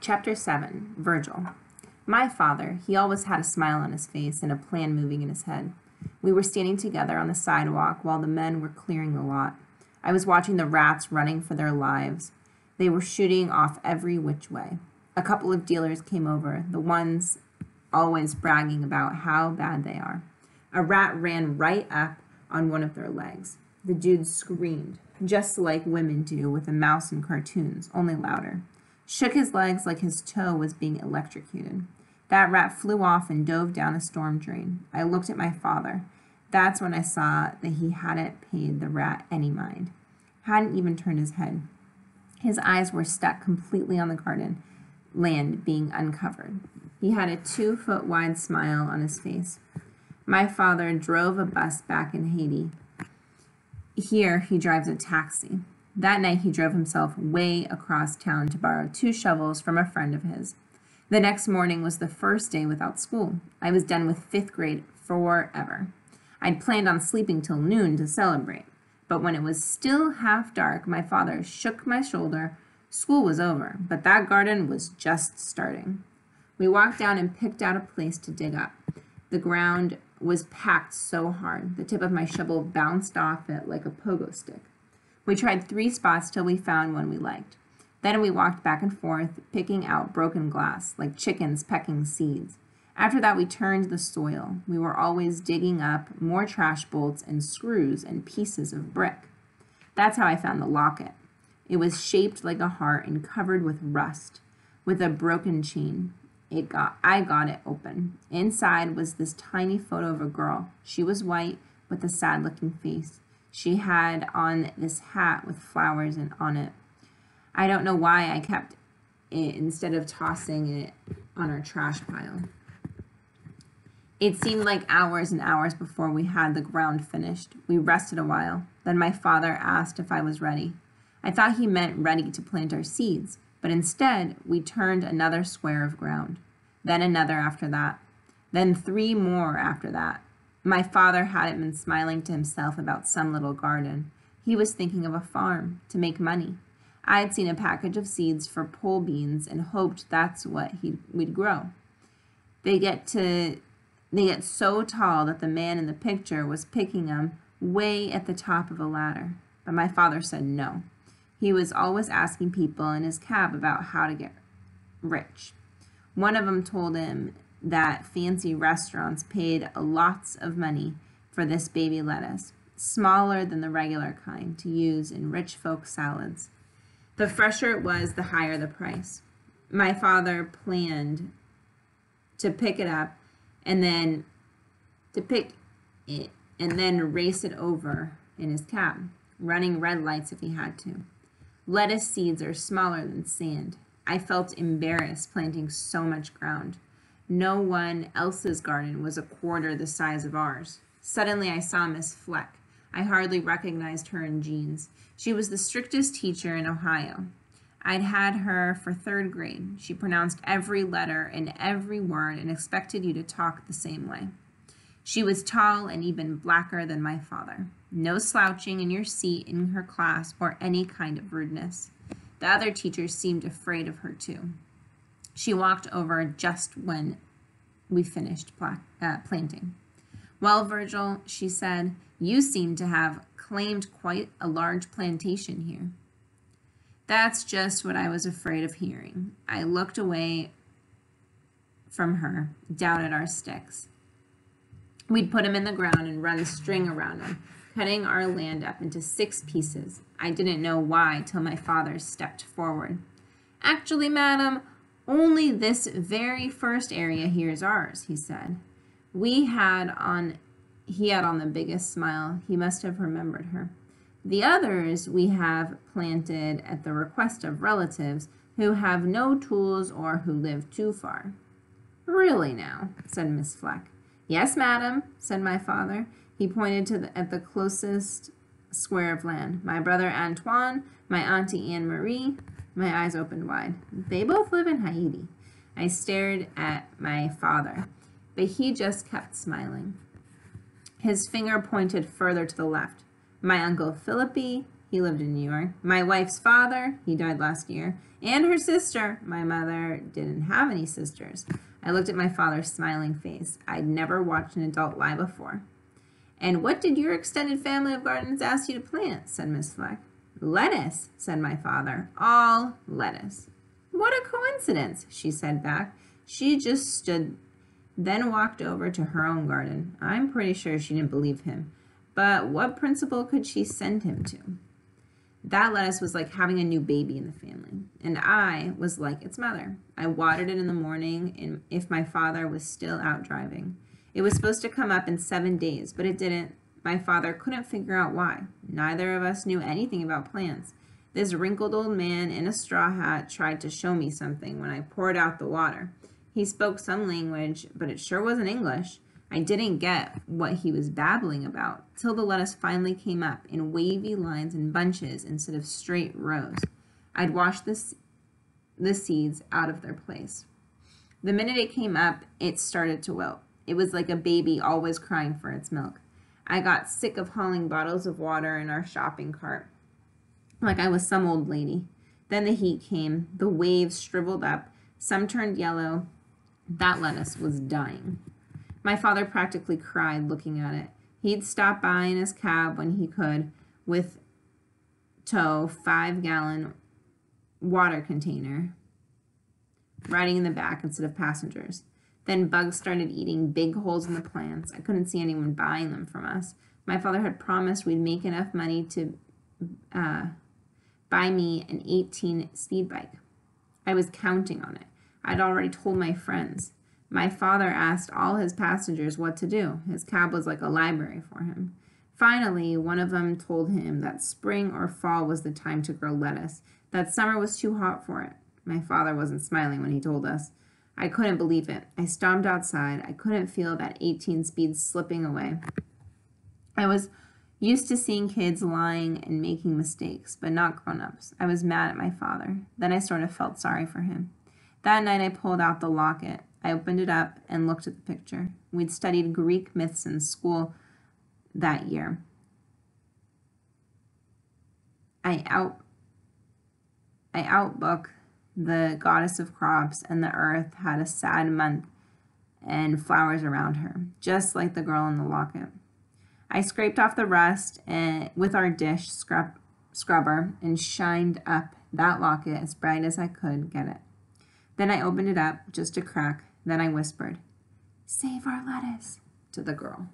Chapter 7, Virgil. My father, he always had a smile on his face and a plan moving in his head. We were standing together on the sidewalk while the men were clearing the lot. I was watching the rats running for their lives. They were shooting off every which way. A couple of dealers came over, the ones always bragging about how bad they are. A rat ran right up on one of their legs. The dude screamed, just like women do with a mouse in cartoons, only louder. Shook his legs like his toe was being electrocuted. That rat flew off and dove down a storm drain. I looked at my father. That's when I saw that he hadn't paid the rat any mind. Hadn't even turned his head. His eyes were stuck completely on the garden land being uncovered. He had a 2-foot wide smile on his face. My father drove a bus back in Haiti. Here he drives a taxi. That night he drove himself way across town to borrow 2 shovels from a friend of his. The next morning was the first day without school. I was done with 5th grade forever. I'd planned on sleeping till noon to celebrate. But when it was still half dark, my father shook my shoulder. School was over, but that garden was just starting. We walked down and picked out a place to dig up. The ground was packed so hard, the tip of my shovel bounced off it like a pogo stick. We tried 3 spots till we found one we liked. Then we walked back and forth, picking out broken glass, like chickens pecking seeds. After that, we turned the soil. We were always digging up more trash bolts and screws and pieces of brick. That's how I found the locket. It was shaped like a heart and covered with rust, with a broken chain. I got it open. Inside was this tiny photo of a girl. She was white with a sad-looking face. She had on this hat with flowers on it. I don't know why I kept it instead of tossing it on our trash pile. It seemed like hours and hours before we had the ground finished. We rested a while. Then my father asked if I was ready. I thought he meant ready to plant our seeds, but instead we turned another square of ground. Then another after that. Then 3 more after that. My father hadn't been smiling to himself about some little garden. He was thinking of a farm, to make money. I had seen a package of seeds for pole beans and hoped that's what we'd grow. They get so tall that the man in the picture was picking them way at the top of a ladder. But my father said no. He was always asking people in his cab about how to get rich. One of them told him that fancy restaurants paid lots of money for this baby lettuce, smaller than the regular kind, to use in rich folk salads. The fresher it was, the higher the price. My father planned to pick it up and then race it over in his cab, running red lights if he had to. Lettuce seeds are smaller than sand. I felt embarrassed planting so much ground. No one else's garden was a quarter the size of ours. Suddenly I saw Miss Fleck. I hardly recognized her in jeans. She was the strictest teacher in Ohio. I'd had her for 3rd grade. She pronounced every letter and every word and expected you to talk the same way. She was tall and even blacker than my father. No slouching in your seat in her class or any kind of rudeness. The other teachers seemed afraid of her too. She walked over just when we finished planting. "Well, Virgil," she said, "you seem to have claimed quite a large plantation here." That's just what I was afraid of hearing. I looked away from her, down at our sticks. We'd put them in the ground and run string around them, cutting our land up into 6 pieces. I didn't know why till my father stepped forward. "Actually, madam, only this very first area here is ours," he said. He had on the biggest smile. He must have remembered her. "The others we have planted at the request of relatives who have no tools or who live too far." "Really now," said Miss Fleck. "Yes, madam," said my father. He pointed at the closest square of land. "My brother Antoine, my auntie Anne Marie." My eyes opened wide. "They both live in Haiti." I stared at my father, but he just kept smiling. His finger pointed further to the left. "My uncle Philippi, He lived in New York. My wife's father, he died last year. And her sister. My mother didn't have any sisters. I looked at my father's smiling face. I'd never watched an adult lie before. And what did your extended family of gardens ask you to plant? Said Miss Fleck. Lettuce, said my father. All lettuce. What a coincidence, she said back. She just stood, then walked over to her own garden. I'm pretty sure she didn't believe him. But what principal could she send him to? That lettuce was like having a new baby in the family, and I was like its mother. I watered it in the morning and if my father was still out driving. It was supposed to come up in 7 days, but it didn't. My father couldn't figure out why. Neither of us knew anything about plants. This wrinkled old man in a straw hat tried to show me something when I poured out the water. He spoke some language, but it sure wasn't English. I didn't get what he was babbling about till the lettuce finally came up in wavy lines and bunches instead of straight rows. I'd washed the seeds out of their place. The minute it came up, it started to wilt. It was like a baby always crying for its milk. I got sick of hauling bottles of water in our shopping cart, like I was some old lady. Then the heat came. The waves shriveled up. Some turned yellow. That lettuce was dying. My father practically cried looking at it. He'd stop by in his cab when he could with tow 5-gallon water container riding in the back instead of passengers. Then bugs started eating big holes in the plants. I couldn't see anyone buying them from us. My father had promised we'd make enough money to buy me an 18 speed bike. I was counting on it. I'd already told my friends. My father asked all his passengers what to do. His cab was like a library for him. Finally, one of them told him that spring or fall was the time to grow lettuce, that summer was too hot for it. My father wasn't smiling when he told us. I couldn't believe it. I stomped outside. I couldn't feel that 18 speed slipping away. I was used to seeing kids lying and making mistakes, but not grown-ups. I was mad at my father. Then I sort of felt sorry for him. That night I pulled out the locket. I opened it up and looked at the picture. We'd studied Greek myths in school that year. I outbook the goddess of crops, and the earth had a sad month and flowers around her, just like the girl in the locket. I scraped off the rust with our dish scrubber and shined up that locket as bright as I could get it. Then I opened it up just a crack. Then I whispered, "Save our lettuce," to the girl.